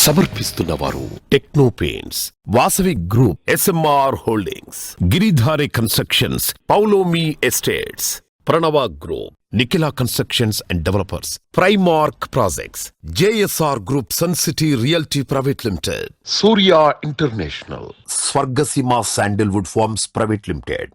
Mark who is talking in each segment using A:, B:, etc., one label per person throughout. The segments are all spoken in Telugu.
A: సమర్పిస్తున్నవారు Techno Paints, Vasavi group, SMR holdings, Giridhari constructions, Paulomi estates, Pranava group, Nikhila constructions and developers, Primark projects, JSR group, Sun City realty private limited, Surya international, Swargaseema sandalwood farms private limited.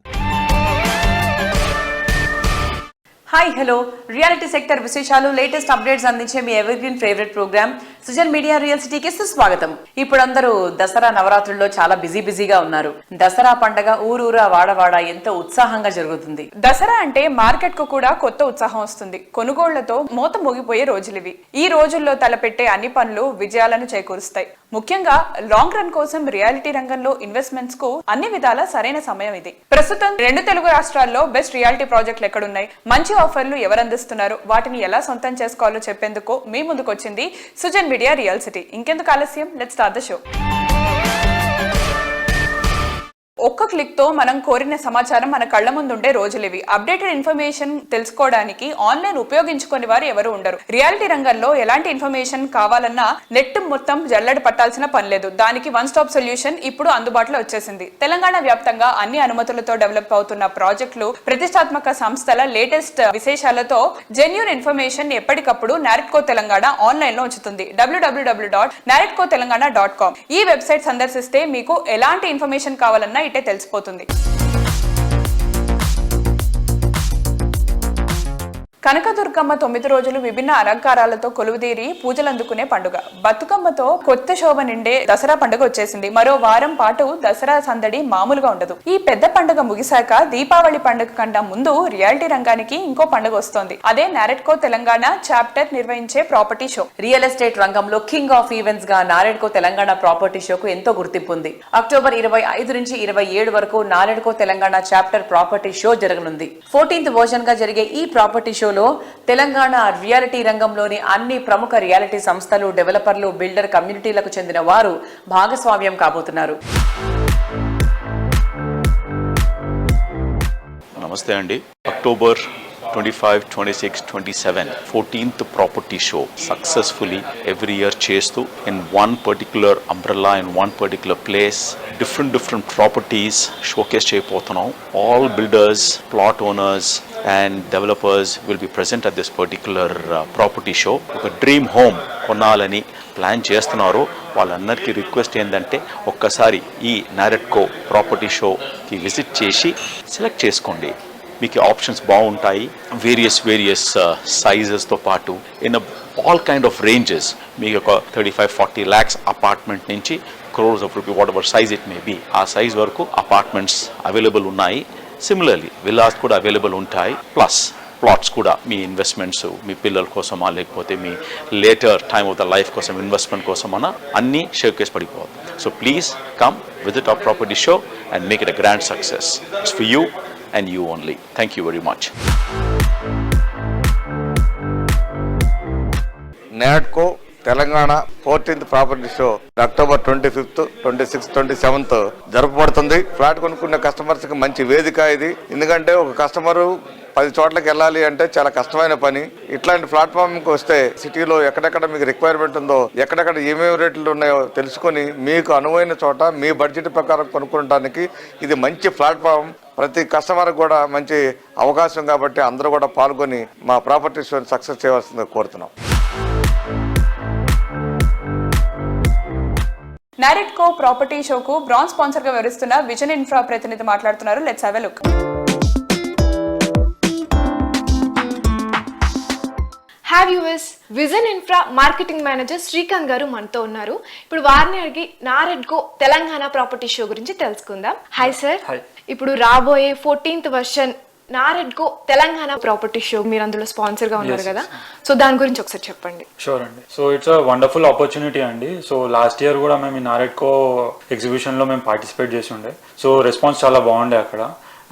B: Hi hello, reality sector విశేషాలు, లేటెస్ట్ అప్డేట్స్ అందించే మీ evergreen favourite program Sujan media real సిటీకి సుస్వాగతం. ఇప్పుడు అందరూ దసరా నవరాత్రుల్లో చాలా బిజీగా ఉన్నారు. దసరా పండగ ఊరూరా వాడవాడ ఎంతో ఉత్సాహంగా జరుగుతుంది.
C: దసరా అంటే మార్కెట్ కు కూడా కొత్త ఉత్సాహం వస్తుంది. కొనుగోళ్లతో మోత మోగిపోయే రోజులివి. ఈ రోజుల్లో తలపెట్టే అన్ని పనులు విజయాలను చేకూరుస్తాయి. ముఖ్యంగా లాంగ్ రన్ కోసం రియాలిటీ రంగంలో ఇన్వెస్ట్మెంట్స్ కు అన్ని విధాల సరైన సమయం ఇది. ప్రస్తుతం 2 తెలుగు రాష్ట్రాల్లో బెస్ట్ రియాలిటీ ప్రాజెక్టులు ఎక్కడున్నాయి, మంచి ఆఫర్లు ఎవరు అందిస్తున్నారు, వాటిని ఎలా సొంతం చేసుకోవాలో చెప్పేందుకు మీ ముందుకు వచ్చింది సుజన్ మీడియా రియల్ సిటీ. ఇంకెందుకు ఆలస్యం, లెట్స్ స్టార్ట్ ద షో. ఒక్క క్లిక్ తో మనం కోరిన సమాచారం మన కళ్ల ముందుండే రోజులివి. అప్డేటెడ్ ఇన్ఫర్మేషన్ తెలుసుకోవడానికి ఆన్లైన్ ఉపయోగించుకునే వారు ఎవరు ఉండరు. రియాలిటీ రంగంలో ఎలాంటి ఇన్ఫర్మేషన్ కావాలన్నా నెట్ మొత్తం జల్లెడ పట్టాల్సిన పని లేదు. దానికి వన్ స్టాప్ సొల్యూషన్ ఇప్పుడు అందుబాటులో వచ్చేసింది. తెలంగాణ వ్యాప్తంగా అన్ని అనుమతులతో డెవలప్ అవుతున్న ప్రాజెక్టులు, ప్రతిష్టాత్మక సంస్థల లేటెస్ట్ విశేషాలతో జెన్యూన్ ఇన్ఫర్మేషన్ ఎప్పటికప్పుడు నారెట్కో తెలంగాణ ఆన్లైన్ లో ఉంచుతుంది. www.naretcotelangana.com ఈ వెబ్సైట్ సందర్శిస్తే మీకు ఎలాంటి ఇన్ఫర్మేషన్ కావాలన్నా ఇటే తెలిసిపోతుంది. కనకదుర్గమ్మ 9 రోజులు విభిన్న అలంకారాలతో కొలువుదీరి పూజలందుకునే పండుగ. బతుకమ్మతో కొత్త శోభ నిండే దసరా పండుగ వచ్చేసింది. మరో వారం పాటు దసరా సందడి మామూలుగా ఉండదు. ఈ పెద్ద పండుగ ముగిశాక దీపావళి పండుగ కన్నా ముందు రియాలిటీ రంగానికి ఇంకో పండుగ వస్తోంది. అదే నారెట్కో తెలంగాణ చాప్టర్ నిర్వహించే ప్రాపర్టీ షో.
B: రియల్ ఎస్టేట్ రంగంలో కింగ్ ఆఫ్ ఈవెంట్స్ గా నారెట్కో తెలంగాణ ప్రాపర్టీ షోకు ఎంతో గుర్తింపు ఉంది. అక్టోబర్ 25 నుంచి 27 వరకు NAREDCO Telangana chapter property show జరగనుంది. 14th వర్జన్ గా జరిగే ఈ ప్రాపర్టీ షో తెలంగాణ రియాలిటీ రంగంలోని అన్ని ప్రముఖ రియాలిటీ సంస్థలు, డెవలపర్లు, బిల్డర్ కమ్యూనిటీలకు చెందిన వారు భాగస్వామ్యం కాబోతున్నారు.
D: నమస్తే అండి. October 25, 26, 27 14th property show successfully every year చేస్తూ in one particular umbrella, in one particular place different properties showcase చేయబోతున్నాం. All builders, plot owners and developers will be present at this particular property show. ఒక డ్రీమ్ హోమ్ కొనాలని ప్లాన్ చేస్తున్నారు. వాళ్ళందరికీ రిక్వెస్ట్ ఏంటంటే ఒక్కసారి ఈ నారెట్కో ప్రాపర్టీ షోకి విజిట్ చేసి సెలెక్ట్ చేసుకోండి. మీకు ఆప్షన్స్ బాగుంటాయి. వేరియస్ సైజెస్తో పాటు in all kind of ranges. మీకు ఒక 35-40 lakhs అపార్ట్మెంట్ నుంచి crores of rupees, whatever size it may be, ఆ సైజ్ వరకు అపార్ట్మెంట్స్ అవైలబుల్ ఉన్నాయి. సిమిలర్లీ విల్లాస్ కూడా అవైలబుల్ ఉంటాయి. ప్లస్ ప్లాట్స్ కూడా మీ ఇన్వెస్ట్మెంట్స్, మీ పిల్లల కోసమా లేకపోతే మీ later time of the life కోసం ఇన్వెస్ట్మెంట్ కోసమన్నా అన్నీ షోకేస్ పడిపోతుంది. So please come visit our property show and make it a grand success. It's for you and you only. Thank you very much.
E: NAREDCO Telangana 14th property show October 25th, 26th, 27th జరపబడుతుంది. ఫ్లాట్ కొనుక్కునే కస్టమర్స్ కి మంచి వేదిక ఇది. ఎందుకంటే ఒక కస్టమరు 10 చోట్లకి వెళ్ళాలి అంటే చాలా కష్టమైన పని. ఇట్లాంటి ప్లాట్ఫామ్కి వస్తే సిటీలో ఎక్కడెక్కడ మీకు రిక్వైర్మెంట్ ఉందో, ఎక్కడెక్కడ ఏమేమి రేట్లు ఉన్నాయో తెలుసుకొని మీకు అనువైన చోట మీ బడ్జెట్ ప్రకారం కొనుక్కోవడానికి ఇది మంచి ప్లాట్ఫామ్. ప్రతి కస్టమర్ కూడా మంచి అవకాశం కాబట్టి అందరూ కూడా పాల్గొని మా ప్రాపర్టీ షోని సక్సెస్ చేయవలసిందిగా కోరుతున్నాం.
C: నారెట్కో ప్రాపర్టీ షోకు బ్రాంజ్ స్పాన్సర్ గా వ్యవహరిస్తున్న విజన్ ఇన్ఫ్రా ప్రతినిధి మాట్లాడుతున్నారు. Let's have a look.
F: Have US vision infra marketing manager Srikanth గారు మనతో ఉన్నారు. ఇప్పుడు వారిని అడిగి నారెట్కో తెలంగాణ ప్రాపర్టీ షో గురించి తెలుసుకుందాం. Hi sir. ఇప్పుడు రాబోయే 14th version NAREDCO Telangana property show మీరు అందులో స్పాన్సర్ గా ఉన్నారు కదా, సో దాని గురించి ఒకసారి చెప్పండి.
G: షూర్ అండి. So it's a wonderful opportunity అండి. సో లాస్ట్ ఇయర్ కూడా మేము ఈ నారెట్కో ఎగ్జిబిషన్ లో మేము పార్టిసిపేట్ చేసి ఉండే. సో రెస్పాన్స్ చాలా బాగుండే అక్కడ.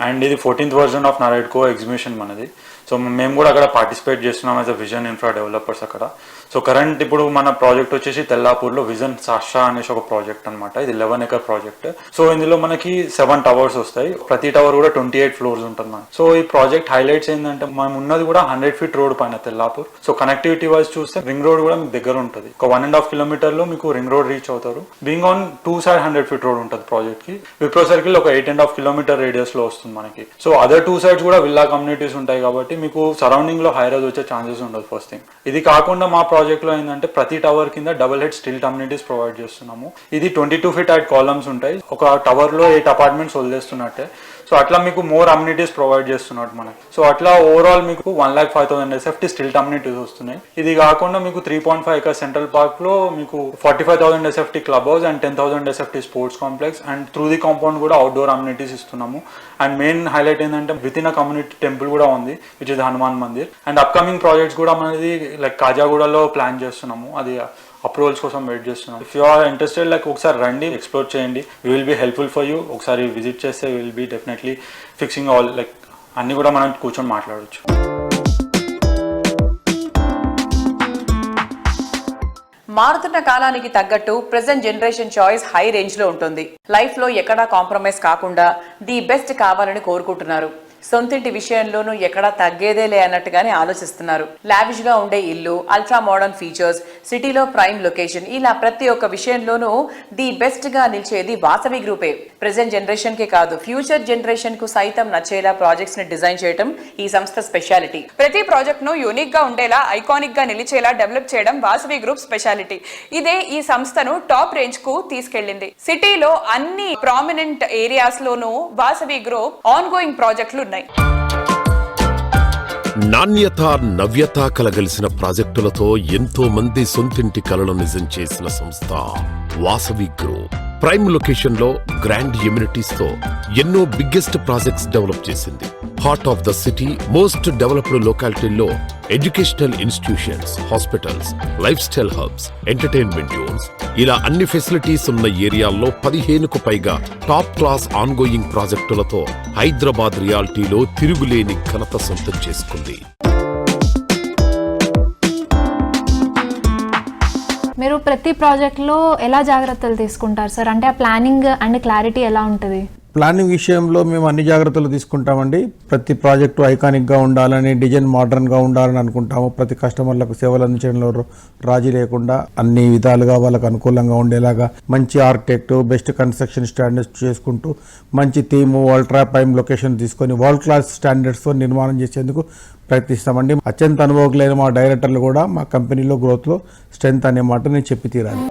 G: అండ్ ఇది 14th version of NAREDCO exhibition మనది. సో మేము కూడా అక్కడ పార్టిసిపేట్ చేస్తున్నాం as a vision infra developers అక్కడ. సో కరెంట్ ఇప్పుడు మన ప్రాజెక్ట్ వచ్చేసి తెల్లాపూర్లో విజన్ సాషా అనేసి ఒక ప్రాజెక్ట్ అనమాట. ఇది 11 acre ప్రాజెక్ట్. సో ఇందులో మనకి 7 towers వస్తాయి. ప్రతి టవర్ కూడా 28 floors ఉంటుంది మనకి. సో ఈ ప్రాజెక్ట్ హైలైట్స్ ఏంటంటే మనం ఉన్నది కూడా 100 feet రోడ్ పైన తెల్లాపూర్. సో కనెక్టివిటీ వైజ్ చూస్తే రింగ్ రోడ్ కూడా మీకు దగ్గర ఉంటుంది. ఒక 1.5 kilometer మీకు రింగ్ రోడ్ రీచ్ అవుతారు. Being on 2 side 100 feet road ఉంటుంది ప్రాజెక్ట్ కి. విప్రో సర్కిల్ ఒక 8.5 kilometer రేడియస్ లో వస్తుంది మనకి. సో అదర్ 2 sides కూడా విల్లా కమ్యూనిటీస్ ఉంటాయి కాబట్టి మీకు సరౌండింగ్ లో హై రైజ్ వచ్చే ఛాన్సెస్ ఉండదు ఫస్ట్ థింగ్. ఇది కాకుండా మా ప్రాజెక్ట్ లో ఏంటంటే ప్రతి టవర్ కింద double head still amenities provide చేస్తున్నాము. ఇది 22 feet హైట్ కాలమ్స్ ఉంటాయి. ఒక టవర్ లో 8 apartments వదిలేస్తున్నట్టే. సో అట్లా మీకు మోర్ అమ్యూనిటీస్ ప్రొవైడ్ చేస్తున్నట్టు మనకి. సో అట్లా ఓవరాల్ మీకు 1,05,000 SFT స్టిల్ అమ్యూనిటీస్ వస్తున్నాయి. ఇది కాకుండా మీకు 3.5 acres సెంట్రల్ పార్క్ లో మీకు 45,000 SFT club house and 10,000 SFT sports complex and through the compound కూడా అవుట్డోర్ అమ్యూనిటీస్ ఇస్తున్నాము. అండ్ మెయిన్ హైలైట్ ఏంటంటే with in a community temple కూడా ఉంది which is Hanuman Mandir. And upcoming projects కూడా మనది లైక్ కాజాగూడలో ప్లాన్ చేస్తున్నాము. అది అప్రూవల్స్ కోసం వెయిట్ చేస్తున్నాం. If you are interested like ఒకసారి రండి, ఎక్స్ప్లోర్ చేయండి. We will be helpful for you. ఒకసారి విజిట్ చేస్తే will be definitely fixing all like అన్ని కూడా మనం కూర్చొని మాట్లాడవచ్చు.
B: మారుతున్న కాలానికి తగ్గట్టు present generation choice high range లో ఉంటుంది. లైఫ్ లో ఎక్కడా కాంప్రమైజ్ కాకుండా ది బెస్ట్ కావాలని కోరుకుంటున్నారు. సొంతింటి విషయంలోనూ ఎక్కడా తగ్గేదేలే అన్నట్టుగానే ఆలోచిస్తున్నారు. లావిష్ గా ఉండే ఇల్లు, అల్ట్రా మోడర్న్ ఫీచర్స్, సిటీలో ప్రైమ్ లొకేషన్, ఇలా ప్రతి ఒక్క విషయంలోనూ ది బెస్ట్ గా నిలిచేది వాసవి గ్రూపే. ప్రెజెంట్ జనరేషన్ కే కాదు ఫ్యూచర్ జనరేషన్ కు సైతం నచ్చేలా ప్రాజెక్ట్స్ ని డిజైన్ చేయడం ఈ సంస్థ స్పెషాలిటీ.
C: ప్రతి ప్రాజెక్ట్ ను యూనిక్ గా ఉండేలా, ఐకానిక్ గా నిలిచేలా డెవలప్ చేయడం వాసవి గ్రూప్ స్పెషాలిటీ. ఇదే ఈ సంస్థను టాప్ రేంజ్ కు తీసుకెళ్లింది. సిటీలో అన్ని ప్రామినెంట్ ఏరియాస్ లోనూ వాసవి గ్రూప్ ఆన్ గోయింగ్ ప్రాజెక్టులు ఉన్నాయి.
A: నాణ్యత నవ్యత కలగలిసిన ప్రాజెక్టులతో ఎంతో మంది సొంతింటి కలను నిజం చేసిన సంస్థ వాసవి గ్రూప్. ప్రైమ్ లొకేషన్ లో గ్రాండ్ ఎమ్యూనిటీస్ తో ఎన్నో బిగ్గెస్ట్ ప్రాజెక్ట్స్ డెవలప్ చేసింది. Heart of the city most developed లొకాలిటీల్లో educational institutions, hospitals, lifestyle hubs, entertainment zones, ఇలా అన్ని ఫెసిలిటీస్ ఉన్న ఏరియాల్లో 15కు పైగా టాప్ క్లాస్ ఆన్గోయింగ్ ప్రాజెక్టులతో హైదరాబాద్ రియాలిటీలో తిరుగులేని ఘనత సొంతం చేసుకుంది.
H: మీరు ప్రతి ప్రాజెక్ట్లో ఎలా జాగ్రత్తలు తీసుకుంటారు సార్? అంటే ఆ ప్లానింగ్ అండ్ క్లారిటీ ఎలా ఉంటుంది?
I: ప్లానింగ్ విషయంలో మేము అన్ని జాగ్రత్తలు తీసుకుంటామండి. ప్రతి ప్రాజెక్టు ఐకానిక్గా ఉండాలని, డిజైన్ మోడర్న్గా ఉండాలని అనుకుంటాము. ప్రతి కస్టమర్లకు సేవలు అందించడంలో రాజీ లేకుండా అన్ని విధాలుగా వాళ్ళకు అనుకూలంగా ఉండేలాగా మంచి ఆర్కిటెక్ట్, బెస్ట్ కన్స్ట్రక్షన్ స్టాండర్డ్స్ చేసుకుంటూ మంచి థీము, అల్ట్రా ప్రైమ్ లొకేషన్ తీసుకొని వరల్డ్ క్లాస్ స్టాండర్డ్స్తో నిర్మాణం చేసేందుకు ప్రయత్నిస్తామండి. అత్యంత అనుభవజ్ఞులైన మా డైరెక్టర్లు కూడా మా కంపెనీలో గ్రోత్లో స్ట్రెంత్ అనే మాట నేను చెప్పి తీరాలి.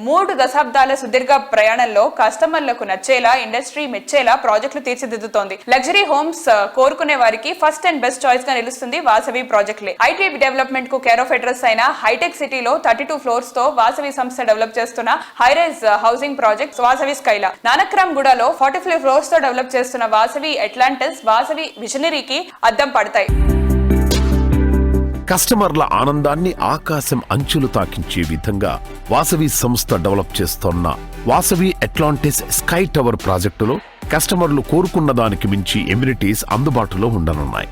C: 3 దశాబ్దాల సుదీర్ఘ ప్రయాణంలో కస్టమర్లకు నచ్చేలా, ఇండస్ట్రీ మెచ్చేలా ప్రాజెక్టులు తీర్చిదిద్దుతోంది. లగ్జరీ హోమ్స్ కోరుకునే వారికి ఫస్ట్ అండ్ బెస్ట్ చాయిస్ గా నిలుస్తుంది వాసవి ప్రాజెక్టులే. ఐటీ డెవలప్మెంట్ కు కేర్ ఆఫ్ అడ్రస్ అయిన హైటెక్ సిటీలో 32 floors తో వాసవి సంస్థ డెవలప్ చేస్తున్న highrise housing project Vasavi Skyla. Nanakram గూడలో 45 floors తో డెవలప్ చేస్తున్న వాసవి అట్లాంటిస్, వాసవి విజనరీకి అద్దం పడతాయి.
A: కస్టమర్ల ఆనందాన్ని ఆకాశం అంచులు తాకించే విధంగా వాసవి సంస్థ డెవలప్ చేస్తోన్న వాసవి అట్లాంటిస్ స్కై టవర్ ప్రాజెక్టులో కస్టమర్లు కోరుకున్న దానికి మించి ఎమ్యూనిటీస్ అందుబాటులో ఉండనున్నాయి.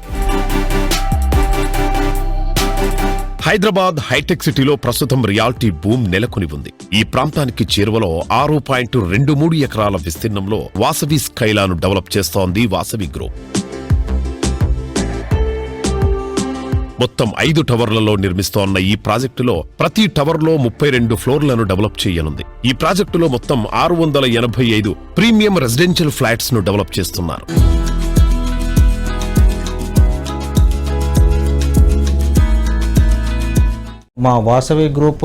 A: హైదరాబాద్ హైటెక్ సిటీలో ప్రస్తుతం రియాలిటీ బూమ్ నెలకొని ఉంది. ఈ ప్రాంతానికి చేరువలో 6.23 ఎకరాల విస్తీర్ణంలో వాసవి స్కైలాను డెవలప్ చేస్తోంది వాసవి గ్రూప్. మొత్తం 5 టవర్లలో నిర్మిస్తోన్న ఈ ప్రాజెక్టులో ప్రతి టవర్లో 32 ఫ్లోర్లను డెవలప్ చేయనుంది. ఈ ప్రాజెక్టులో మొత్తం 685 ప్రీమియం రెసిడెన్షియల్ ఫ్లాట్స్ ను డెవలప్ చేస్తున్నారు.
J: మా వాసవి గ్రూప్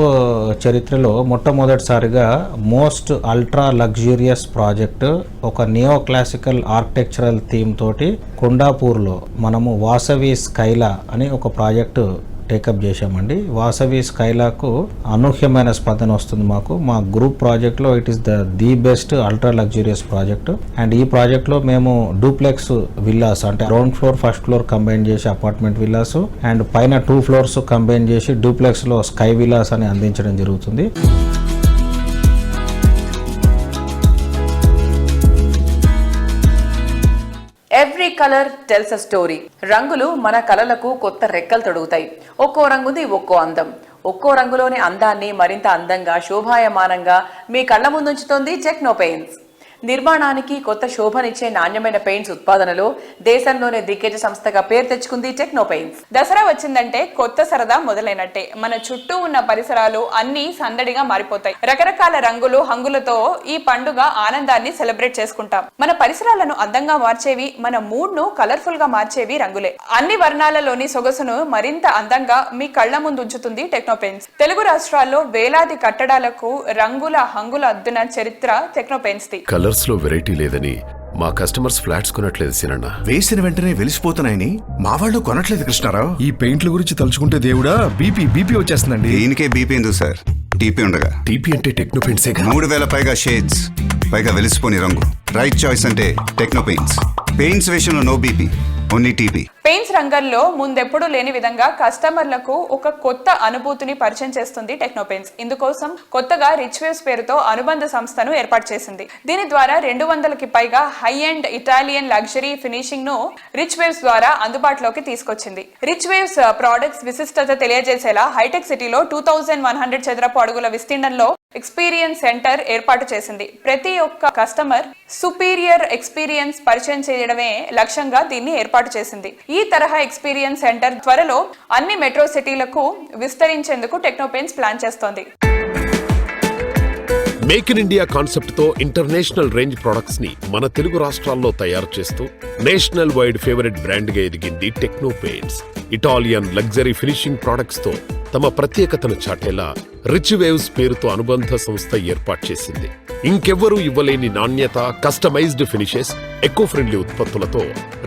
J: చరిత్రలో మొట్టమొదటిసారిగా మోస్ట్ అల్ట్రా లగ్జూరియస్ ప్రాజెక్ట్ ఒక నియో క్లాసికల్ ఆర్కిటెక్చరల్ థీమ్ తోటి కొండాపూర్లో మనము వాసవి స్కైలా అని ఒక ప్రాజెక్టు టేకప్ చేశామండి. వాసవి స్కైలాకు అనూహ్యమైన స్పందన వస్తుంది మాకు. మా గ్రూప్ ప్రాజెక్ట్లో it is the best ultra luxurious project. And ఈ ప్రాజెక్ట్లో మేము డూప్లెక్స్ విల్లాస్ అంటే ground floor, first floor combine చేసి అపార్ట్మెంట్ విల్లాస్ అండ్ పైన 2 floors కంబైన్ చేసి డూప్లెక్స్లో స్కై విల్లాస్ అని అందించడం జరుగుతుంది.
B: Every colour tells a story. రంగులు మన కలలకు కొత్త రెక్కలు తొడుగుతాయి. ఒక్కో రంగుది ఒక్కో అందం. ఒక్కో రంగులోని అందాన్ని మరింత అందంగా, శోభాయమానంగా మీ కళ్ల ముందుంచుతోంది టెక్నో పెయింట్స్. నిర్మాణానికి కొత్త శోభనిచ్చే నాణ్యమైన పెయింట్స్ ఉత్పాదనలో దేశంలోనే దిగ్గజ సంస్థగా పేరు తెచ్చుకుంది టెక్నో పెయింట్స్.
C: దసరా వచ్చిందంటే కొత్త సరదా మొదలైనట్టే. మన చుట్టూ ఉన్న పరిసరాలు అన్ని సందడిగా మారిపోతాయి. రకరకాల రంగులు హంగులతో ఈ పండుగ ఆనందాన్ని సెలబ్రేట్ చేసుకుంటాం. మన పరిసరాలను అందంగా మార్చేవి, మన మూడ్ ను కలర్ఫుల్ గా మార్చేవి రంగులే. అన్ని వర్ణాలలోని సొగసును మరింత అందంగా మీ కళ్ల ముందు ఉంచుతుంది టెక్నో పెయింట్స్. తెలుగు రాష్ట్రాల్లో వేలాది కట్టడాలకు రంగుల హంగుల అద్దున చరిత్ర టెక్నో పెయింట్స్ ది.
A: కలర్స్ లో వెరైటీ లేదని మా కస్టమర్స్ ఫ్లాట్స్ కొనట్లేదు సినన్న.
K: వేసిన వెంటనే వెలిసిపోతున్నాయని మా వాళ్ళు కొనట్లేదు కృష్ణారావు.
L: ఈ పెయింట్ల గురించి తలుచుకుంటే దేవుడా బీపీ వచ్చేస్తుందండి.
K: దీనికే బీపీ ఎందుకు సార్? టీపీ ఉండగా.
A: టీపీ అంటే టెక్నో పెయింట్స్.
K: 3000 పైగా షేడ్స్, పైగా వెలిసిపోని రంగు. రైట్ చాయిస్ అంటే టెక్నో పెయింట్స్. పెయింట్స్ విషయంలో no BP, only TP.
C: Paints రంగంలో ముందెప్పుడు లేని విధంగా కస్టమర్లకు ఒక కొత్త అనుభూతిని పరిచయం చేస్తుంది టెక్నో పెయింట్స్. ఇందుకోసం కొత్తగా రిచ్ వేవ్స్ పేరుతో అనుబంధ సంస్థను ఏర్పాటు చేసింది. దీని ద్వారా 200కి పైగా high and Italian luxury finishing ను రిచ్ వేవ్స్ ద్వారా అందుబాటులోకి తీసుకొచ్చింది. రిచ్ వేవ్స్ ప్రొడక్ట్స్ విశిష్టత తెలియజేసేలా హైటెక్ సిటీలో 2100 చదరపు అడుగుల విస్తీర్ణంలో ఎక్స్పీరియన్స్ సెంటర్ ఏర్పాటు చేసింది. ప్రతి ఒక్క కస్టమర్ సుపీరియర్ ఎక్స్పీరియన్స్ పరిచయం చేయడమే లక్ష్యంగా దీన్ని ఏర్పాటు చేసింది. ఈ తరహా ఎక్స్పీరియన్స్ సెంటర్ త్వరలో అన్ని మెట్రో సిటీలకు విస్తరించేందుకు టెక్నో పెయింట్స్ ప్లాన్ చేస్తోంది.
A: మేక్ ఇన్ ఇండియా కాన్సెప్ట్ తో ఇంటర్నేషనల్ రేంజ్ ప్రొడక్ట్స్ ని మన తెలుగు రాష్ట్రాల్లో తయారు చేస్తూ నేషనల్ వైడ్ ఫేవరెట్ బ్రాండ్ గా ఎదిగింది techno paints. Italian luxury finishing products తో తమ ప్రత్యేకతను చాటేలా రిచ్ వేవ్స్ పేరుతో అనుబంధ సంస్థ ఏర్పాటు చేసింది. ఇంకెవ్వరూ ఇవ్వలేని నాణ్యత, కస్టమైజ్డ్ ఫినిషెస్, ఎకో ఫ్రెండ్లీ ఉత్పత్తులతో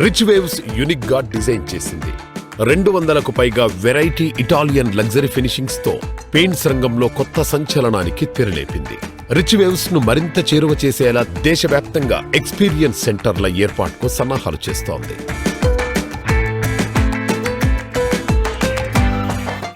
A: రిచ్ వేవ్స్ యూనిక్ గా డిజైన్ చేసింది. 200కు పైగా వెరైటీ ఇటాలియన్ లగ్జరీ ఫినిషింగ్స్ తో పెయింట్స్ రంగంలో కొత్త సంచలనానికి తెరలేపింది. రిచ్ వేవ్స్ ను మరింత చేరువ చేసేలా దేశవ్యాప్తంగా ఎక్స్పీరియన్స్ సెంటర్ల ఏర్పాటుకు సన్నాహాలు చేస్తోంది.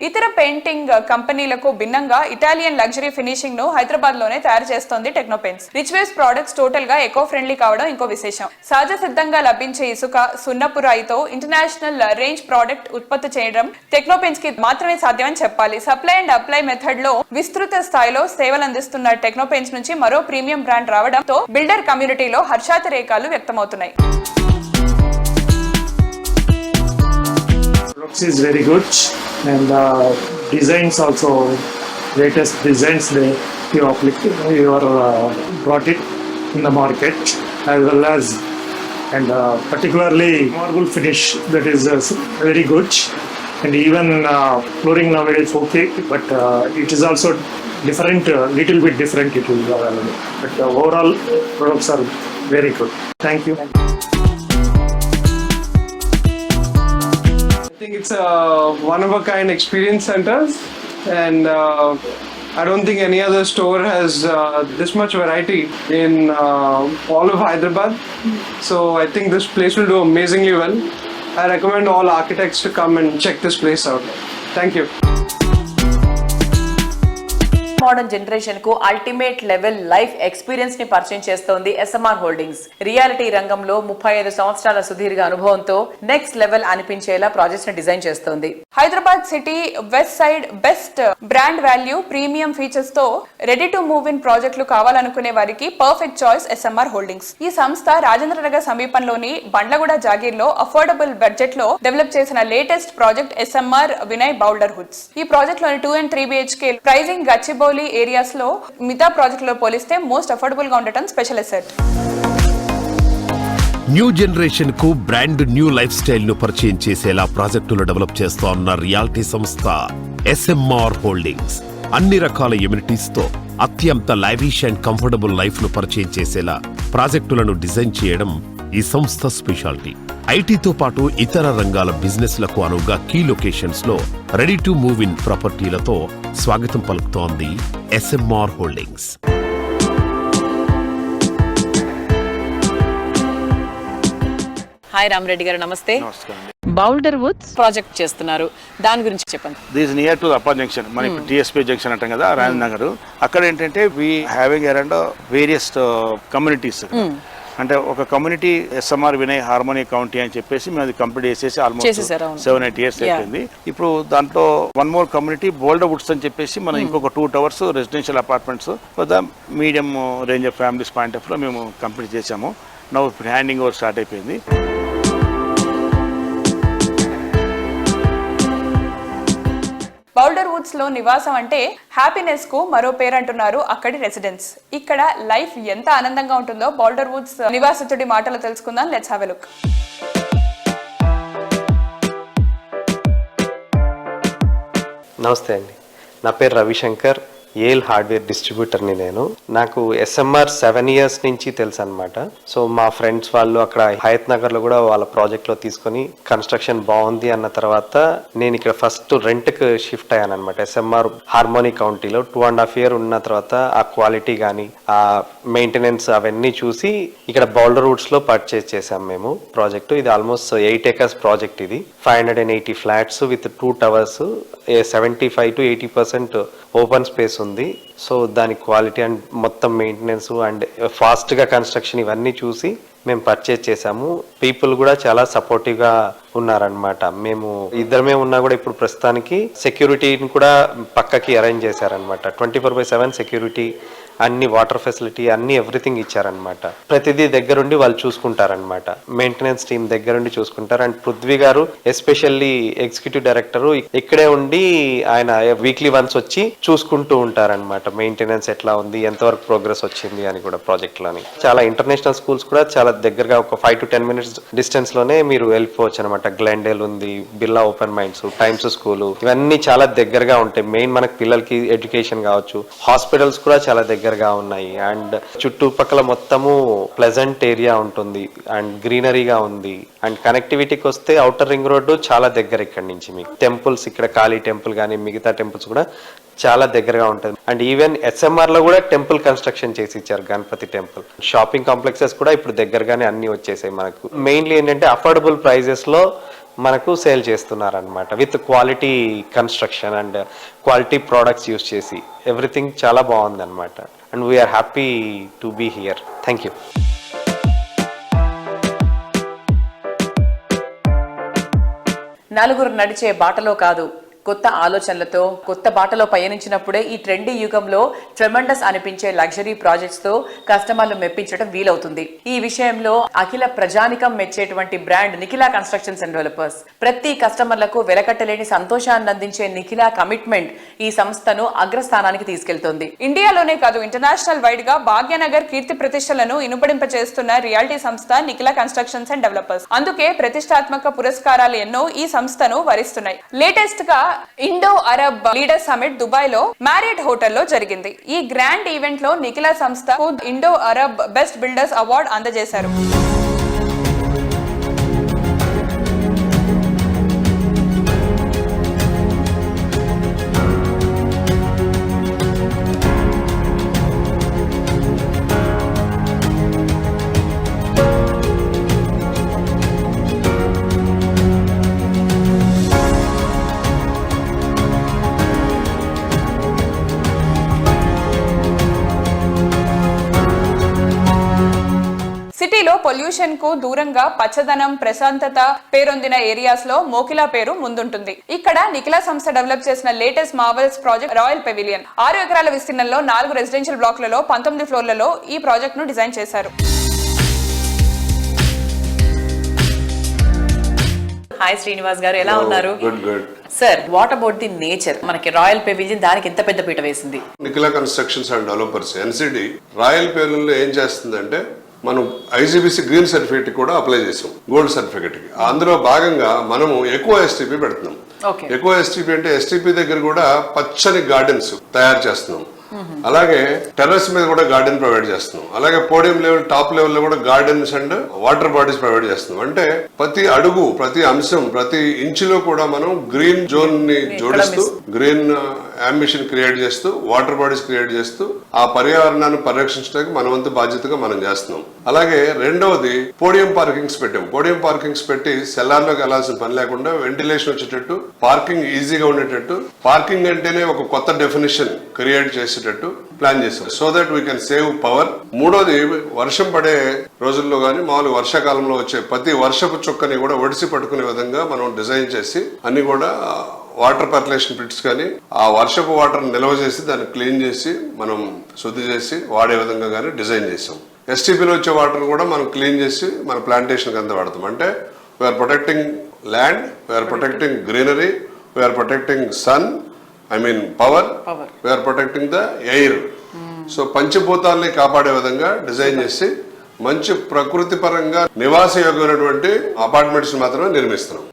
C: ఇతర పెయింటింగ్ కంపెనీలకు భిన్నంగా ఇటాలియన్ లగ్జరీ ఫినిషింగ్ ను హైదరాబాద్ లోనే తయారు చేస్తోంది techno paints. Rich waves products total గా ఎకో ఫ్రెండ్లీ కావడం ఇంకో విశేషం. సహజ సిద్ధంగా లభించే ఇసుక, సున్నపు రాయితో ఇంటర్నేషనల్ రేంజ్ ప్రోడక్ట్ ఉత్పత్తి చేయడం టెక్నో పెయింట్స్ కి మాత్రమే సాధ్యమని చెప్పాలి. సప్లై అండ్ అప్లై మెథడ్ లో విస్తృత స్థాయిలో సేవలు అందిస్తున్న టెక్నో పెయింట్స్ నుంచి మరో ప్రీమియం బ్రాండ్ రావడంతో బిల్డర్ కమ్యూనిటీలో హర్షాతిరేకాలు వ్యక్తమవుతున్నాయి.
M: Looks is very good and designs also latest designs you brought it in the market as well as and particularly marble finish that is very good and even flooring nowadays okay but it is also different little bit different it will be available but overall products are very good. Thank you.
N: I think it's a one-of-a-kind experience centers and I don't think any other store has this much variety in all of Hyderabad. So I think this place will do amazingly well. I recommend all architects to come and check this place out. Thank you.
B: Modern generation కు అల్టిమేట్ లెవెల్ లైఫ్ ఎక్స్పీరియన్స్ ని పరిచయం చేస్తోంది ఎస్ఎంఆర్ హోల్డింగ్స్. రియాలిటీ రంగంలో 35 సంవత్సరాల సుదీర్ఘ అనుభవంతో నెక్స్ట్ లెవెల్ అనిపించేలా ప్రాజెక్ట్స్ ని డిజైన్ చేస్తోంది. Hyderabad city west side best brand value, premium features తో రెడీ టు మూవ్ ఇన్ ప్రాజెక్టులు కావాలనుకునే వారికి పర్ఫెక్ట్ చాయిస్ ఎస్ఎంఆర్ హోల్డింగ్స్. ఈ సంస్థ రాజేంద్ర నగర్ సమీపంలోని బండ్లగూడ జాగీర్లో అఫోర్డబుల్ బడ్జెట్ లో డెవలప్ చేసిన latest project SMR Vinay Boulder Hoods. ఈ ప్రాజెక్ట్ లోని 2 and 3 BHK pricing Gachibowli areas లో మిగతా ప్రాజెక్టులో పోలిస్తే మోస్ట్ అఫోర్డబుల్ గా ఉండటం స్పెషల్ అసెట్.
A: న్యూ జనరేషన్ కు బ్రాండ్ న్యూ లైఫ్ స్టైల్ ను పరిచయం చేసేలా ప్రాజెక్టులు డెవలప్ చేస్తోన్న రియాలిటీ సంస్థ ఎస్ఎంఆర్ హోల్డింగ్స్. అన్ని రకాల ఎమ్యూనిటీస్ తో అత్యంత లావిష్ అండ్ కంఫర్టబుల్ లైఫ్ ను పరిచయం చేసేలా ప్రాజెక్టులను డిజైన్ చేయడం ఈ సంస్థ స్పెషాలిటీ. ఐటీతో పాటు ఇతర రంగాల బిజినెస్ లకు అనువుగా కీ లొకేషన్స్ లో రెడీ టు మూవ్ ఇన్ ప్రాపర్టీలతో స్వాగతం పలుకుతోంది ఎస్ఎంఆర్ హోల్డింగ్స్.
B: హాయ్ రామరెడ్డి గారు, నమస్తే. బౌల్డర్ వుడ్స్ ప్రాజెక్ట్ చేస్తున్నారు, దాని గురించి చెప్పండి.
E: This near to upper junction, మన ఇప్పుడు టిఎస్పీ జంక్షన్ అంటాం కదా, రాజేంద్ర నగర్. అక్కడ ఏంటంటే we having around various communities. అంటే ఒక community SMR Vinay Harmony County అని చెప్పేసి మేము అది కంప్లీట్ చేసేసి ఆల్మోస్ట్
B: చేసేసారు, అవును.
E: 7-8 ఇయర్స్ అయిపోయింది. ఇప్పుడు దాంట్లో one more community bolder Woods అని చెప్పేసి మనం ఇంకొక 2 towers residential apartments for the medium range of families point of లో మేము కంప్లీట్ చేసాము. నౌ హ్యాండింగ్ ఓవర్ స్టార్ట్ అయిపోయింది.
C: బౌల్డర్ వుడ్స్ లో నివాసం అంటే హ్యాపీనెస్ కు మరో పేరు అంటున్నారు అక్కడి రెసిడెంట్స్. ఇక్కడ లైఫ్ ఎంత ఆనందంగా ఉంటుందో బౌల్డర్ వుడ్స్ నివాసితుడి మాటలు తెలుసుకుందాం. Let's have a look.
O: నమస్తే అండి, నా పేరు రవిశంకర్, ఏల్ హార్డ్వేర్ డిస్ట్రిబ్యూటర్ని నేను. నాకు SMR 7 years నుంచి తెలుసు అనమాట. సో మా ఫ్రెండ్స్ వాళ్ళు అక్కడ హయత్ నగర్లో కూడా వాళ్ళ ప్రాజెక్ట్లో తీసుకొని కన్స్ట్రక్షన్ బాగుంది అన్న తర్వాత నేను ఇక్కడ ఫస్ట్ రెంట్కి షిఫ్ట్ అయ్యాను అనమాట. SMR హార్మోనీ కౌంటీలో 2.5 years ఉన్న తర్వాత ఆ క్వాలిటీ కానీ ఆ మెయింటెనెన్స్ అవన్నీ చూసి ఇక్కడ బౌల్డర్ వుడ్స్లో పర్చేజ్ చేసాం మేము ప్రాజెక్టు. ఇది ఆల్మోస్ట్ 8 acres ప్రాజెక్ట్. ఇది 580 flats with 2 towers, 75 to 80% open space ఉంది. సో దాని క్వాలిటీ అండ్ మొత్తం మెయింటెనెన్స్ అండ్ ఫాస్ట్గా కన్స్ట్రక్షన్ ఇవన్నీ చూసి మేము పర్చేజ్ చేసాము. పీపుల్ కూడా చాలా సపోర్టివ్గా ఉన్నారనమాట. మేము ఇద్దరమే ఉన్నా కూడా ఇప్పుడు ప్రస్తుతానికి సెక్యూరిటీని కూడా పక్కకి అరేంజ్ చేశారనమాట. 24/7 సెక్యూరిటీ, అన్ని వాటర్ ఫెసిలిటీ, అన్ని ఎవ్రీథింగ్ ఇచ్చారనమాట. ప్రతిదీ దగ్గరుండి వాళ్ళు చూసుకుంటారనమాట. మెయింటెనెన్స్ టీం దగ్గరుండి చూసుకుంటారు. అండ్ పృథ్వీ గారు ఎస్పెషల్లీ ఎగ్జిక్యూటివ్ డైరెక్టర్ ఇక్కడే ఉండి ఆయన వీక్లీ వన్స్ వచ్చి చూసుకుంటూ ఉంటారనమాట. మెయింటెనెన్స్ ఎట్లా ఉంది, ఎంతవరకు ప్రోగ్రెస్ వచ్చింది అని కూడా ప్రాజెక్ట్లోని. చాలా ఇంటర్నేషనల్ స్కూల్స్ కూడా చాలా దగ్గరగా ఒక 5 to 10 minutes డిస్టెన్స్ లోనే మీరు వెళ్ళిపోవచ్చు అనమాట. గ్లెండేల్ ఉంది, Birla open minds, times school, ఇవన్నీ చాలా దగ్గరగా ఉంటాయి. మెయిన్ మనకి పిల్లలకి ఎడ్యుకేషన్ కావచ్చు. హాస్పిటల్స్ కూడా చాలా దగ్గరగా ఉన్నాయి. అండ్ చుట్టుపక్కల మొత్తము ప్లెజెంట్ ఏరియా ఉంటుంది అండ్ గ్రీనరీగా ఉంది. అండ్ కనెక్టివిటీకి వస్తే ఔటర్ రింగ్ రోడ్డు చాలా దగ్గర ఇక్కడ నుంచి. మీకు టెంపుల్స్, ఇక్కడ కాళీ టెంపుల్ కానీ మిగతా టెంపుల్స్ కూడా చాలా దగ్గరగా ఉంటుంది. అండ్ ఈవెన్ SMR లో కూడా టెంపుల్ కన్స్ట్రక్షన్ చేసి ఇచ్చారు, గణపతి టెంపుల్. షాపింగ్ కాంప్లెక్సెస్ కూడా ఇప్పుడు దగ్గరగానే అన్ని వచ్చేసాయి మనకు. మెయిన్లీ ఏంటంటే అఫోర్డబుల్ ప్రైజెస్ లో మనకు సేల్ చేస్తున్నారనమాట. With quality construction and quality products use చేసి ఎవ్రీథింగ్ చాలా బాగుంది అనమాట. And we are happy to be here. Thank you.
B: నలుగురు నడిచే బాటలో కాదు, కొత్త ఆలోచనలతో కొత్త బాటలో పయనించినప్పుడే ఈ ట్రెండీ యుగంలో ట్రెమండస్ అనిపించే లగ్జరీ ప్రాజెక్ట్స్ తో కస్టమర్లు మెప్పించడం వీలవుతుంది. ఈ విషయంలో అఖిల ప్రజానికం మెచ్చేటువంటి brand Nikhila constructions and developers. ప్రతి కస్టమర్లకు వెలకట్టలేని సంతోషాన్ని అందించే నిఖిలా కమిట్మెంట్ ఈ సంస్థను అగ్రస్థానానికి తీసుకెళ్తోంది.
C: ఇండియాలోనే కాదు, ఇంటర్నేషనల్ వైడ్ గా భాగ్యనగర్ కీర్తి ప్రతిష్టలను ఇనుపడింపచేస్తున్న రియాలిటీ సంస్థ నిఖిలా కన్స్ట్రక్షన్స్ అండ్ డెవలపర్స్. అందుకే ప్రతిష్టాత్మక పురస్కారాలు ఎన్నో ఈ సంస్థను వరిస్తున్నాయి. లేటెస్ట్ గా Indo Arab leader summit Dubai లో మ్యారియట్ హోటల్లో జరిగింది. ఈ గ్రాండ్ ఈవెంట్ లో నిఖిలా సంస్థకు Indo Arab best builders award అందజేశారు. సిటీలో పొల్యూషన్ కు దూరంగా పచ్చదనం, ప్రశాంతత పేరొందిన ఏరియాస్ లో మోకిలా పేరు ముందుంటుంది. ఇక్కడ నిఖిలా సంస్థ డెవలప్ చేసిన latest Marvel's project royal pavilion 6 ఎకరాల విస్తీర్ణంలో 4 రెసిడెన్షియల్ బ్లాక్లలో 19 ఫ్లోర్లలో ఈ ప్రాజెక్ట్ ను డిజైన్ చేశారు.
B: హాయ్ శ్రీనివాస్ గారు, ఎలా ఉన్నారు?
P: Good.
B: Sir, what about the nature? మనకి రాయల్ పెవిలియన్ దానికి ఎంత పెద్ద పీట వేసింది?
P: Nikhila constructions and developers NCD royal pavilion లో ఏం చేస్తుందంటే, మనం IGBC గ్రీన్ సర్టిఫికేట్ కూడా అప్లై చేసాం, గోల్డ్ సర్టిఫికేట్ కి. అందులో భాగంగా మనము ఎక్కువ STP పెడుతున్నాం. ఎక్కువ STP అంటే STP దగ్గర కూడా పచ్చని గార్డెన్స్ తయారు చేస్తున్నాం. అలాగే టెర్రస్ మీద కూడా గార్డెన్ ప్రొవైడ్ చేస్తున్నాం. అలాగే పోడియం లెవెల్, టాప్ లెవెల్ లో కూడా gardens and water bodies provide చేస్తున్నాం. అంటే ప్రతి అడుగు, ప్రతి అంశం, ప్రతి ఇంచులో కూడా మనం గ్రీన్ జోన్ ని జోడిస్తూ, గ్రీన్ అంబిషన్ క్రియేట్ చేస్తూ వాటర్ బాడీస్ క్రియేట్ చేస్తూ ఆ పర్యావరణాన్ని పరిరక్షించడానికి మన వంతు బాధ్యతగా మనం చేస్తున్నాం. అలాగే రెండవది పోడియం పార్కింగ్స్ పెట్టాం. పోడియం పార్కింగ్స్ పెట్టి సెల్లార్లోకి వెళ్లాల్సిన పని లేకుండా వెంటిలేషన్ వచ్చేటట్టు, పార్కింగ్ ఈజీగా ఉండేటట్టు, పార్కింగ్ అంటేనే ఒక కొత్త డెఫినేషన్ క్రియేట్ చేసేటట్టు ప్లాన్ చేశాం. So that we can save power. మూడోది వర్షం పడే రోజుల్లో కానీ మామూలు వర్షాకాలంలో వచ్చే ప్రతి వర్షపు చుక్కని కూడా ఒడిసి పట్టుకునే విధంగా మనం డిజైన్ చేసి అన్ని కూడా వాటర్ పర్కులేషన్ పిట్స్ కానీ ఆ వర్షపు వాటర్ నిల్వ చేసి దాన్ని క్లీన్ చేసి మనం శుద్ధి చేసి వాడే విధంగా కానీ డిజైన్ చేసాం. ఎస్టీపీలో వచ్చే వాటర్ కూడా మనం క్లీన్ చేసి మన ప్లాంటేషన్ అంతా వాడతాం. అంటే we are protecting land, we are protecting greenery, we are protecting sun, power, we are protecting the air. So పంచభూతాల్ని కాపాడే విధంగా డిజైన్ చేసి మంచి ప్రకృతి పరంగా నివాస యోగ్యమైనటువంటి అపార్ట్మెంట్స్ మాత్రమే నిర్మిస్తున్నాం.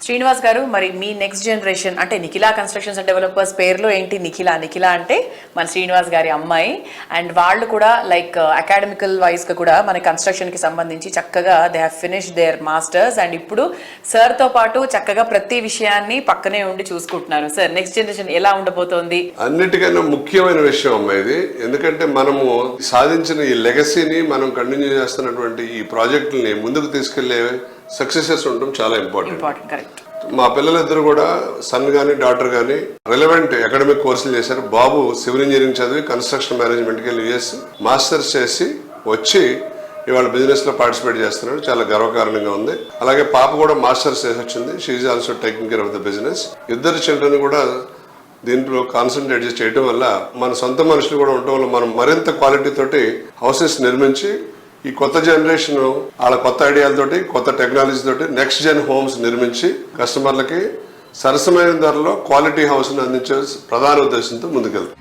B: శ్రీనివాస్ గారు, మరి మీ నెక్స్ట్ జనరేషన్ అంటే నిఖిలా కన్స్ట్రక్షన్స్ అండ్ డెవలపర్స్ పేరులో ఏంటి నిఖిలా? నిఖిలా అంటే మన శ్రీనివాస్ గారి అమ్మాయి. అండ్ వాళ్ళు కూడా లైక్ అకాడమికల్ వైజ్ గా కూడా మన కన్స్ట్రక్షన్ కి సంబంధించి చక్కగా they have finished there masters and ఇప్పుడు సార్ తో పాటు చక్కగా ప్రతి విషయాన్ని పక్కనే ఉండి చూసుకుంటున్నారు. సార్, నెక్స్ట్ జనరేషన్ ఎలా ఉండబోతోంది?
P: అన్నిటికన్నా ముఖ్యమైన విషయం అమ్మాయి ఇది. ఎందుకంటే మనము సాధించిన ఈ లెగసీని మనం కంటిన్యూ చేస్తున్నటువంటి ఈ ప్రాజెక్టుల్ని ముందుకు తీసుకెళ్లే సక్సెసెస్ ఉండడం చాలా ఇంపార్టెంట్. మా పిల్లలిద్దరు కూడా సన్ గానీ డాటర్ గానీ రిలవెంట్ అకాడమిక్ కోర్సులు చేశారు. బాబు సివిల్ ఇంజనీరింగ్ చదివి కన్స్ట్రక్షన్ మేనేజ్మెంట్కి వెళ్ళి యుఎస్ మాస్టర్స్ చేసి వచ్చి ఇవాళ బిజినెస్ లో పార్టిసిపేట్ చేస్తున్నాడు. చాలా గర్వకారణంగా ఉంది. అలాగే పాప కూడా మాస్టర్స్ చేసి వచ్చింది. She is also taking care of the business. ఇద్దరు చిల్డ్రన్ కూడా దీంట్లో కాన్సన్ట్రేట్ చేసి చేయడం వల్ల మన సొంత మనుషులు కూడా ఉండటం వల్ల మనం మరింత క్వాలిటీ తోటి హౌసెస్ నిర్మించి ఈ కొత్త జనరేషన్ వాళ్ళ కొత్త ఐడియాలతోటి కొత్త టెక్నాలజీ తోటి నెక్స్ట్ జెన్ హోమ్స్ నిర్మించి కస్టమర్లకి సరసమైన ధరలో క్వాలిటీ హౌస్ ని అందించే ప్రధాన ఉద్దేశంతో ముందుకెళ్తాం.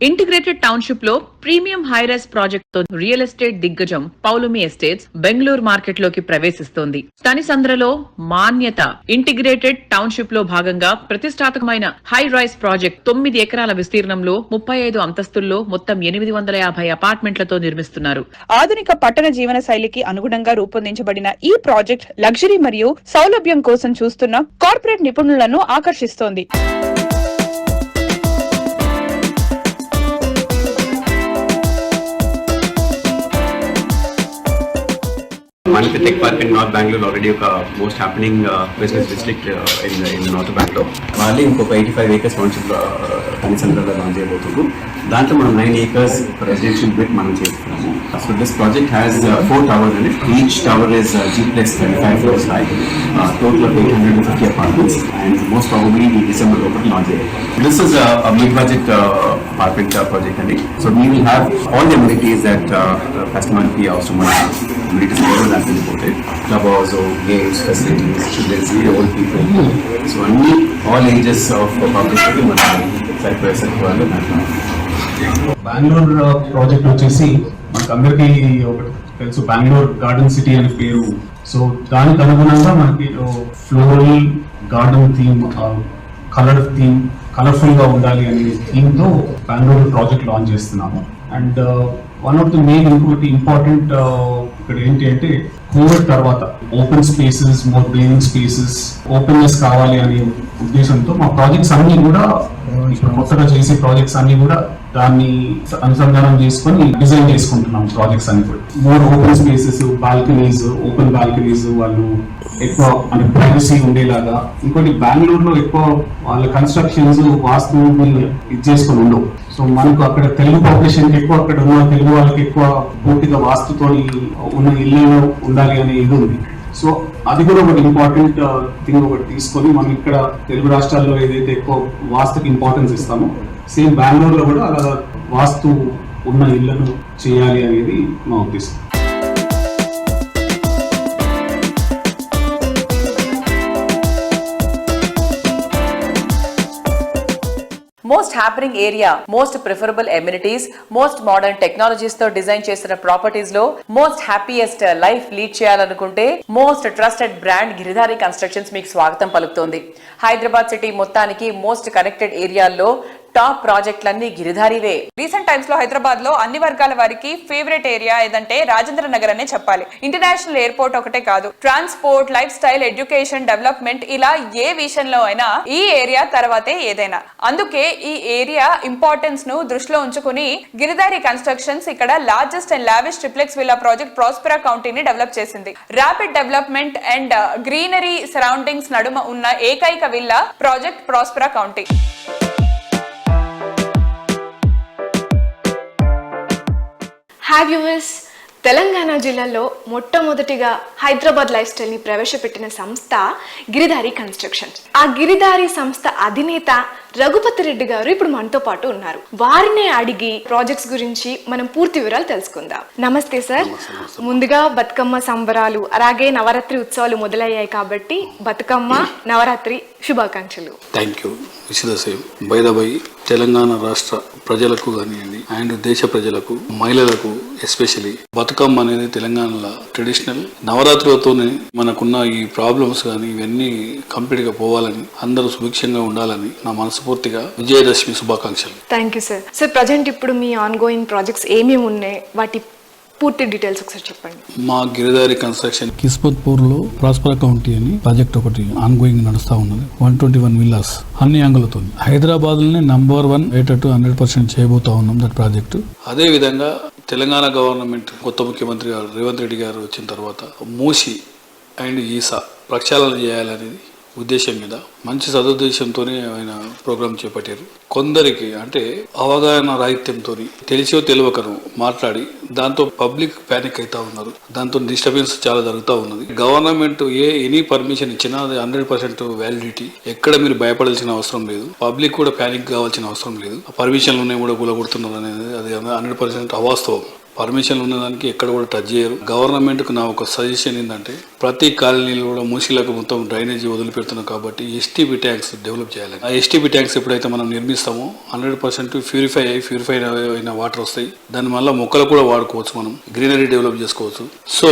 B: ఇంటిగ్రేటెడ్ టౌన్షిప్ లో ప్రీమియం హైరైజ్ ప్రాజెక్ట్ తో రియల్ ఎస్టేట్ దిగ్గజం పౌలమి ఎస్టేట్స్ బెంగళూరు మార్కెట్ లోకి ప్రవేశిస్తోంది. తనిసంద్రలో మాన్యత ఇంటిగ్రేటెడ్ టౌన్షిప్ లో భాగంగా ప్రతిష్టాత్మకమైన హై రైజ్ ప్రాజెక్ట్ 9 ఎకరాల విస్తీర్ణంలో 35 అంతస్తుల్లో మొత్తం 850 అపార్ట్మెంట్లతో నిర్మిస్తున్నారు.
C: ఆధునిక పట్టణ జీవన శైలికి అనుగుణంగా రూపొందించబడిన ఈ ప్రాజెక్ట్ లగ్జరీ మరియు సౌలభ్యం కోసం చూస్తున్న కార్పొరేట్ నిపుణులను ఆకర్షిస్తోంది.
Q: Manipur Tech Park in North Bangalore already a most happening business district in the north of Bangalore. Valli ఇంకొక 85 acres township కనిసంద్రలో లాంచ్ చేయబోతున్నాము. దాంట్లో మనం 9 acres residential bit మనం చేస్తున్నాము. So this project has 4 towers in it. Each tower is G+35 floors high. Total of 850 apartments and most probably in December local launch. This is a mid-budget apartment project and so we will have all the amenities that customer ki avasam unna. Amenities level that will report it. Clubhouse, games, facilities, children's, old people. So all ages of public
R: Bengaluru project వచ్చేసి మనకు అందరికీ తెలుసు, బెంగళూరు గార్డెన్ సిటీ అనే పేరు. సో దానికి అనుగుణంగా మనకి ఫ్లోరల్ గార్డెన్ థీమ్, కలర్ఫుల్ గా ఉండాలి అనే థీమ్ తో బెంగళూరు ప్రాజెక్ట్ లాంచ్ చేస్తున్నాము. And one of the main ఇంకోటి ఇంపార్టెంట్ ఇక్కడ ఏంటి అంటే కోవిడ్ తర్వాత open spaces, more breathing spaces, openness కావాలి అనే ఉద్దేశంతో మా ప్రాజెక్ట్స్ అన్ని కూడా ఇప్పుడు కొత్తగా చేసే ప్రాజెక్ట్స్ అన్ని కూడా దాన్ని అనుసంధానం చేసుకొని డిజైన్ చేసుకుంటున్నాం. ప్రాజెక్ట్స్ అన్ని కూడా more open spaces, balconies, open balconies, వాళ్ళు ఎక్కువ అంటే ప్రైవసీ ఉండేలాగా. ఇంకోటి బెంగళూరులో ఎక్కువ వాళ్ళ కన్స్ట్రక్షన్స్ వాస్తు ఇది చేసుకొని ఉండవు. సో మనకు అక్కడ తెలుగు పాపులేషన్ ఎక్కువ, అక్కడ ఉన్న తెలుగు వాళ్ళకి ఎక్కువ పూర్తిగా వాస్తుతో ఉన్న ఇళ్ళలో ఉండాలి అనే ఇది ఉంది. సో అది కూడా ఒకటి ఇంపార్టెంట్ థింగ్ ఒకటి తీసుకొని మనం ఇక్కడ తెలుగు రాష్ట్రాల్లో ఏదైతే ఎక్కువ వాస్తుకి ఇంపార్టెన్స్ ఇస్తామో సేమ్ బెంగళూరులో కూడా అలా వాస్తు ఉన్న ఇళ్లను చేయాలి అనేది మా ఉద్దేశం.
B: Most happening area, most preferable amenities, most modern technologies తో డిజైన్ చేసిన ప్రాపర్టీస్ లో మోస్ట్ హ్యాపీయెస్ట్ లైఫ్ లీడ్ చేయాలనుకుంటే most trusted brand Giridhari constructions మీకు స్వాగతం పలుకుతోంది. హైదరాబాద్ సిటీ మొత్తానికి మోస్ట్ కనెక్టెడ్ ఏరియాల్లో టాప్ ప్రాజెక్టులన్నీ గిరిధారివే.
C: రీసెంట్ టైమ్స్ లో హైదరాబాద్ లో అన్ని వర్గాల వారికి ఫేవరెట్ ఏరియా ఏదంటే రాజేంద్ర నగర్ అనే చెప్పాలి. ఇంటర్నేషనల్ ఎయిర్పోర్ట్ ఒకటే కాదు, transport, life style, education, development ఇలా ఏ విషయంలో అయినా ఈ ఏరియా తర్వాతే ఏదైనా. అందుకే ఈ ఏరియా ఇంపార్టెన్స్ ను దృష్టిలో ఉంచుకుని గిరిధారి కన్స్ట్రక్షన్స్ ఇక్కడ largest and lavish triplex villa project Prospera కౌంటీని డెవలప్ చేసింది. Rapid development and greenery surroundings నడుమ ఉన్న ఏకైక villa project Prospera County.
F: Hi viewers, Telangana జిల్లాలో మొట్టమొదటిగా హైదరాబాద్ లైఫ్ స్టైల్ని ప్రవేశపెట్టిన సంస్థ గిరిధారి కన్స్ట్రక్షన్స్. ఆ గిరిధారి సంస్థ అధినేత రఘుపతి రెడ్డి గారు ఇప్పుడు మనతో పాటు ఉన్నారు. వారినే అడిగి ప్రాజెక్ట్స్ గురించి మనం పూర్తి వివరాలు తెలుసుకుందాం. నమస్తే సార్. ముందుగా బతుకమ్మ సంబరాలు అలాగే నవరాత్రి ఉత్సవాలు మొదలయ్యాయి కాబట్టి బతుకమ్మ నవరాత్రి శుభాకాంక్షలు.
S: Thank you. విషదసేవ్ బై ద బై తెలంగాణ రాష్ట్ర ప్రజలకు కానివ్వండి అండ్ దేశ ప్రజలకు, మహిళలకు ఎస్పెషలీ బతుకమ్మ అనేది తెలంగాణలో ట్రెడిషనల్. నవరాత్రులతోనే మనకున్న ఈ ప్రాబ్లమ్స్ కానీ ఇవన్నీ కంప్లీట్గా పోవాలని, అందరూ సుభిక్షంగా ఉండాలని నా మనస్ఫూర్తిగా విజయదశమి శుభాకాంక్షలు.
F: Thank you sir. Sir present ఇప్పుడు మీ ఆన్ గోయింగ్ ప్రాజెక్ట్స్ ఏమేమి ఉన్నాయి, వాటి పూర్తి డీటెయిల్స్ ఒకసారి చెప్పండి.
S: మా గిరిధారి కన్స్ట్రక్షన్ కిస్మత్పూర్ లో ప్రాస్పెరా కౌంటీ అని ప్రాజెక్ట్ ఒకటి ఆన్ గోయింగ్ నడుస్తా ఉన్నది. 121 విల్లాస్ అన్ని యాంగులతో హైదరాబాద్ లోనే నంబర్ 1 అయ్యేటట్టు 100% చేయబోతా ఉన్నాం దట్ ప్రాజెక్టు. అదే విధంగా తెలంగాణ గవర్నమెంట్ కొత్త ముఖ్యమంత్రి గారు రేవంత్ రెడ్డి గారు వచ్చిన తర్వాత మూసి అండ్ ఈసా ప్రక్షాళన చేయాలనేది ఉద్దేశం మీద మంచి సదుద్దేశంతోనే ఆయన ప్రోగ్రామ్ చేపట్టారు. కొందరికి అంటే అవగాహన రాహిత్యంతో తెలిసో తెలియకను మాట్లాడి దాంతో పబ్లిక్ ప్యానిక్ అవుతా ఉన్నారు. దాంతో డిస్టర్బెన్స్ చాలా జరుగుతూ ఉన్నది. గవర్నమెంట్ ఎనీ పర్మిషన్ ఇచ్చినా అది 100% వ్యాలిడిటీ. ఎక్కడ మీరు భయపడాల్సిన అవసరం లేదు, పబ్లిక్ కూడా ప్యానిక్ కావాల్సిన అవసరం లేదు. పర్మిషన్లు ఉన్నాయి కూడా గులగొడుతున్నారు అనేది అది 100% అవాస్తవం. పర్మిషన్లు ఉన్నదానికి ఎక్కడ కూడా టచ్ చేయరు. గవర్నమెంట్కు నా ఒక సజెషన్ ఏంటంటే ప్రతి కాలనీలో కూడా మూసీలకు మొత్తం డ్రైనేజీ వదిలిపెడుతున్నాం కాబట్టి ఎస్టీపీ ట్యాంక్స్ డెవలప్ చేయాలి. ఆ ఎస్టీపీ ట్యాంక్స్ ఎప్పుడైతే మనం నిర్మిస్తామో 100% ప్యూరిఫై అయిన వాటర్ వస్తాయి. దాని వల్ల మొక్కలు కూడా వాడుకోవచ్చు, మనం గ్రీనరీ డెవలప్ చేసుకోవచ్చు. సో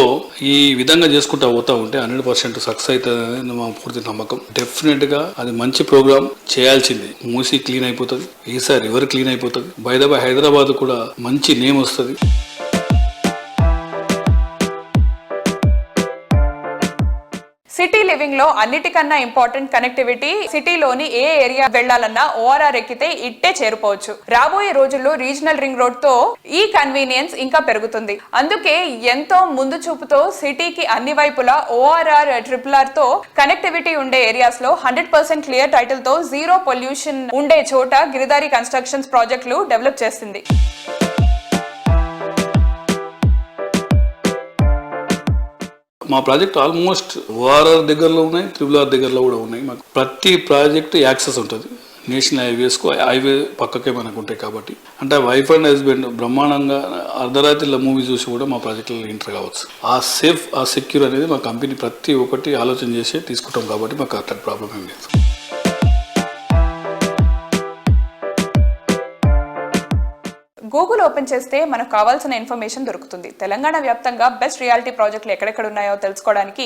S: ఈ విధంగా చేసుకుంటా పోతా ఉంటే 100% సక్సెస్ అవుతుంది మా పూర్తి నమ్మకం. డెఫినెట్ గా అది మంచి ప్రోగ్రామ్ చేయాల్సింది. మూసీ క్లీన్ అయిపోతుంది, ఈసారి రివర్ క్లీన్ అయిపోతుంది. బై ద బై హైదరాబాద్ కూడా మంచి నేమ్ వస్తుంది.
C: సిటీ లివింగ్ లో అన్నిటికన్నా ఇంపార్టెంట్ కనెక్టివిటీ. సిటీలోని ఏ ఏరియా వెళ్లాలన్నా ఓఆర్ఆర్ ఎక్కితే ఇట్టే చేరుకోవచ్చు. రాబోయే రోజుల్లో రీజనల్ రింగ్ రోడ్ తో ఈ కన్వీనియన్స్ ఇంకా పెరుగుతుంది. అందుకే ఎంతో ముందు చూపుతో సిటీకి అన్ని వైపులా ఓఆర్ఆర్, RRR తో కనెక్టివిటీ ఉండే ఏరియాస్ లో 100% క్లియర్ టైటిల్ తో జీరో పొల్యూషన్ ఉండే చోట గిరిధారి కన్స్ట్రక్షన్స్ ప్రాజెక్టులు డెవలప్ చేస్తుంది.
S: మా ప్రాజెక్ట్ ఆల్మోస్ట్ ORR దగ్గరలో ఉన్నాయి, RRR దగ్గరలో కూడా ఉన్నాయి. మాకు ప్రతి ప్రాజెక్ట్ యాక్సెస్ ఉంటుంది. నేషనల్ హైవేస్కు హైవే పక్కకే మనకు ఉంటాయి కాబట్టి అంటే వైఫ్ అండ్ హస్బెండ్ బ్రహ్మాండంగా అర్ధరాత్రిలో మూవీ చూసి కూడా మా ప్రాజెక్టులో ఎంటర్ కావచ్చు. ఆ సేఫ్, ఆ సెక్యూర్ అనేది మా కంపెనీ ప్రతి ఒక్కటి ఆలోచన చేసి తీసుకుంటాం కాబట్టి మాకు అట్లా ప్రాబ్లం ఏం లేదు.
C: గూగుల్ ఓపెన్ చేస్తే మనకు కావాల్సిన ఇన్ఫర్మేషన్ దొరుకుతుంది. తెలంగాణ వ్యాప్తంగా బెస్ట్ రియాలిటీ ప్రాజెక్టులు ఎక్కడెక్కడ ఉన్నాయో తెలుసుకోవడానికి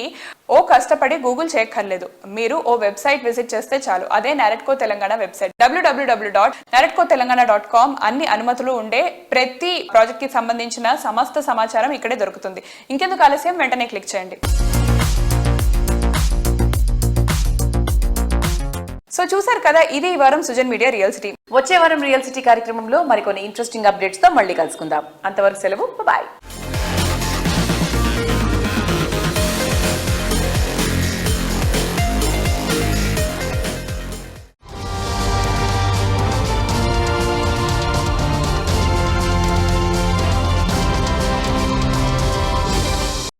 C: ఓ కష్టపడి గూగుల్ చేయక్కర్లేదు. మీరు ఓ వెబ్సైట్ విజిట్ చేస్తే చాలు. అదే నారెడ్కో తెలంగాణ వెబ్సైట్ www.naredcotelangana.com. అన్ని అనుమతులు ఉండే ప్రతి ప్రాజెక్ట్ కి సంబంధించిన సమస్త సమాచారం ఇక్కడే దొరుకుతుంది. ఇంకెందుకు ఆలస్యం, వెంటనే క్లిక్ చేయండి. సో చూసారు కదా, ఇది ఈ వారం సుజన్ మీడియా రియల్ సిటీ.
B: వచ్చే వారం రియల్ సిటీ కార్యక్రమంలో మరికొన్ని ఇంట్రెస్టింగ్ అప్డేట్స్ తో మళ్ళీ కలుసుకుందాం. అంతవరకు సెలవు, బాయ్.